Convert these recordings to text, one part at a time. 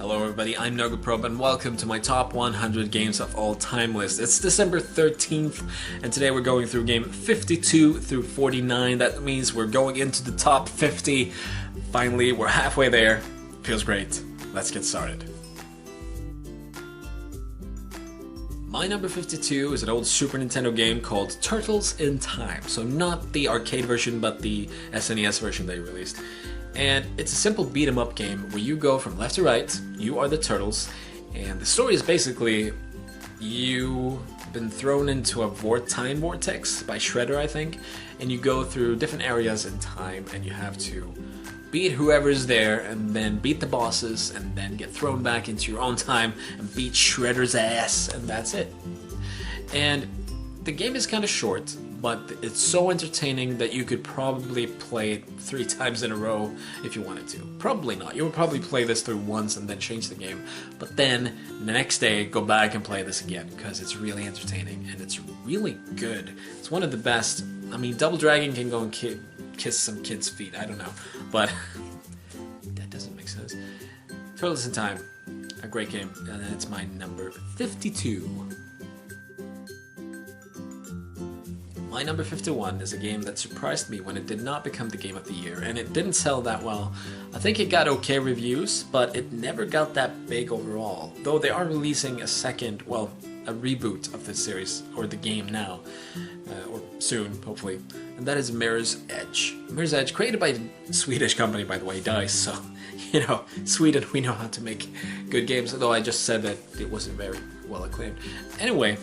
Hello everybody, I'm Nurgleprobe and welcome to my top 100 games of all time list. It's December 13th and today we're going through game 52 through 49. That means we're going into the top 50. Finally, we're halfway there. Feels great. Let's get started. My number 52 is an old Super Nintendo game called Turtles in Time. So not the arcade version, but the SNES version they released. And it's a simple beat-em-up game where you go from left to right, you are the turtles, and the story is basically you've been thrown into a time vortex by Shredder, I think, and you go through different areas in time and you have to beat whoever's there and then beat the bosses and then get thrown back into your own time and beat Shredder's ass, and that's it. And the game is kind of short, but it's so entertaining that you could probably play it 3 times in a row if you wanted to. Probably not. You would probably play this through once and then change the game, but then the next day go back and play this again because it's really entertaining and it's really good. It's one of the best. I mean, Double Dragon can go and kiss some kid's feet. I don't know, but that doesn't make sense. Turtles in Time, a great game, and it's my number 52. My number 51 is a game that surprised me when it did not become the game of the year, and it didn't sell that well. I think it got okay reviews, but it never got that big overall, though they are releasing a reboot of the series, or the game now, or soon, hopefully, and that is Mirror's Edge. Mirror's Edge, created by a Swedish company, by the way, DICE, so, you know, Sweden, we know how to make good games, although I just said that it wasn't very well acclaimed. Anyway,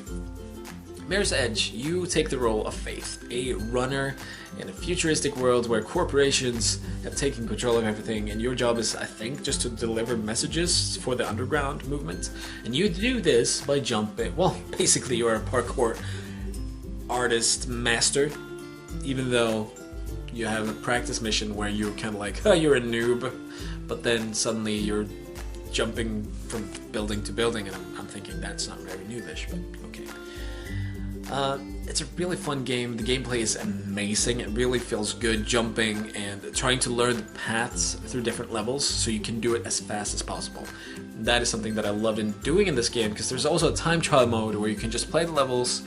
Mirror's Edge, you take the role of Faith, a runner in a futuristic world where corporations have taken control of everything, and your job is, I think, just to deliver messages for the underground movement. And you do this by jumping. Well, basically you're a parkour artist master, even though you have a practice mission where you're kind of like, oh, you're a noob, but then suddenly you're jumping from building to building, and I'm thinking that's not very noobish, but okay. It's a really fun game. The gameplay is amazing. It really feels good jumping and trying to learn the paths through different levels so you can do it as fast as possible. That is something that I loved in doing in this game, because there's also a time trial mode where you can just play the levels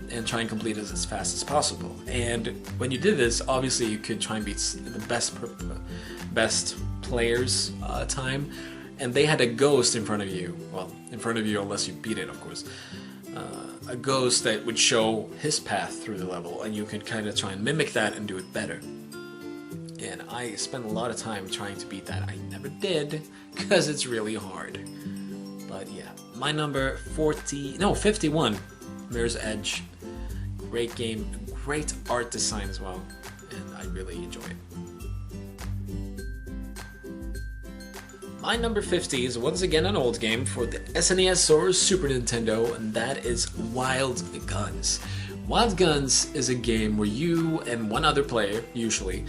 and try and complete it as fast as possible. And when you did this, obviously you could try and beat the best players' time, and they had a ghost in front of you. Well, in front of you unless you beat it, of course. A ghost that would show his path through the level, and you could kind of try and mimic that and do it better. And I spent a lot of time trying to beat that. I never did, because it's really hard. But yeah, my number 51, Mirror's Edge. Great game, great art design as well, and I really enjoy it. My number 50 is once again an old game for the SNES or Super Nintendo, and that is Wild Guns. Wild Guns is a game where you and one other player, usually,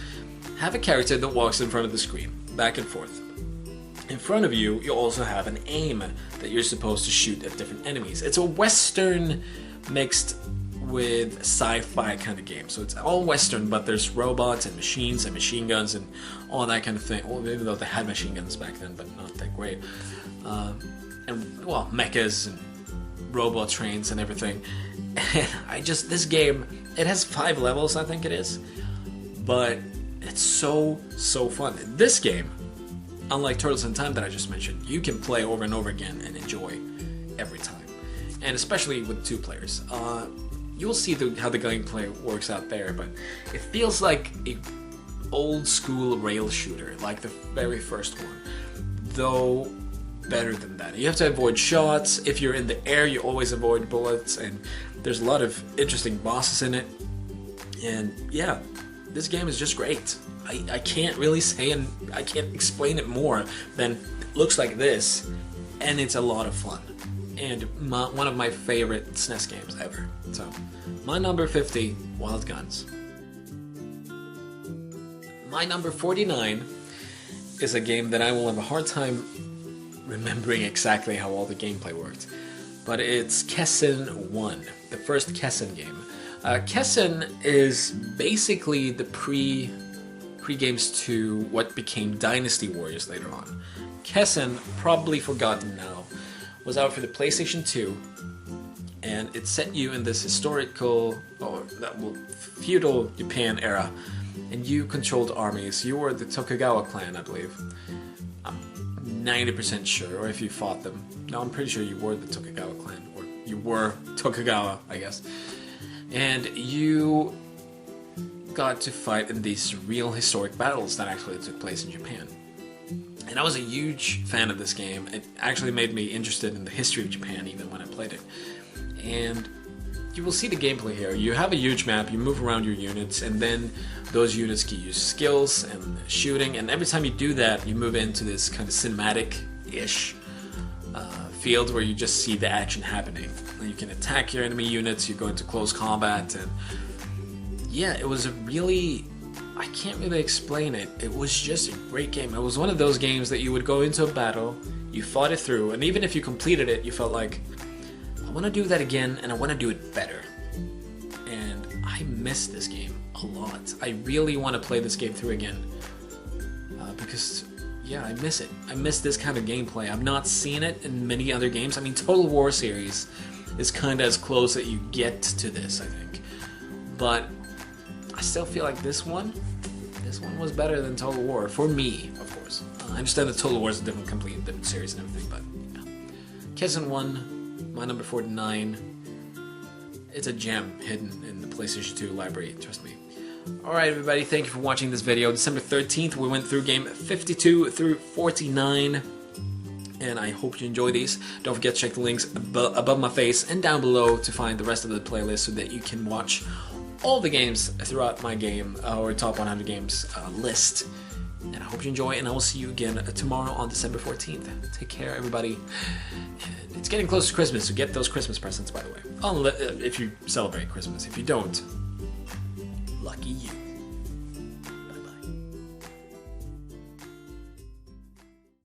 have a character that walks in front of the screen, back and forth. In front of you, you also have an aim that you're supposed to shoot at different enemies. It's a Western mixed with sci-fi kind of game. So it's all Western, but there's robots and machines and machine guns and all that kind of thing. Well, even though they had machine guns back then, but not that great. And, well, mechas and robot trains and everything. And this game, it has 5 levels, I think it is. But it's so fun. This game, unlike Turtles in Time that I just mentioned, you can play over and over again and enjoy every time. And especially with 2 players. You'll see how the gameplay works out there, but it feels like a old school rail shooter, like the very first one, though better than that. You have to avoid shots. If you're in the air, you always avoid bullets, and there's a lot of interesting bosses in it. And yeah, this game is just great. I can't really say, and I can't explain it more than it looks like this, and it's a lot of fun. And one of my favorite SNES games ever. So, my number 50, Wild Guns. My number 49 is a game that I will have a hard time remembering exactly how all the gameplay worked. But it's Kesson 1, the first Kesson game. Kesson is basically the pre-games to what became Dynasty Warriors later on. Kesson, probably forgotten now, was out for the PlayStation 2, and it set you in this historical, or feudal Japan era, and you controlled armies. You were the Tokugawa clan, I believe. I'm 90% sure, or if you fought them. No, I'm pretty sure you were the Tokugawa clan, or you were Tokugawa, I guess. And you got to fight in these real historic battles that actually took place in Japan. And I was a huge fan of this game. It actually made me interested in the history of Japan even when I played it. And you will see the gameplay here. You have a huge map, you move around your units, and then those units can use skills and shooting, and every time you do that, you move into this kind of cinematic-ish field where you just see the action happening. And you can attack your enemy units, you go into close combat, and yeah, it was a really... I can't really explain it. It was just a great game. It was one of those games that you would go into a battle, you fought it through, and even if you completed it, you felt like, I want to do that again, and I want to do it better. And I miss this game a lot. I really want to play this game through again. Because, yeah, I miss it. I miss this kind of gameplay. I've not seen it in many other games. I mean, Total War series is kind of as close that you get to this, I think. But I still feel like this one was better than Total War, for me, of course. I understand that Total War is a completely different series and everything, but yeah. Kesson 1, my number 49. It's a gem hidden in the PlayStation 2 library, trust me. Alright everybody, thank you for watching this video. December 13th, we went through game 52 through 49. And I hope you enjoy these. Don't forget to check the links above my face and down below to find the rest of the playlist so that you can watch all the games throughout my game, or top 100 games list. And I hope you enjoy, and I will see you again tomorrow on December 14th. Take care, everybody. And it's getting close to Christmas, so get those Christmas presents, by the way. If you celebrate Christmas. If you don't, lucky you.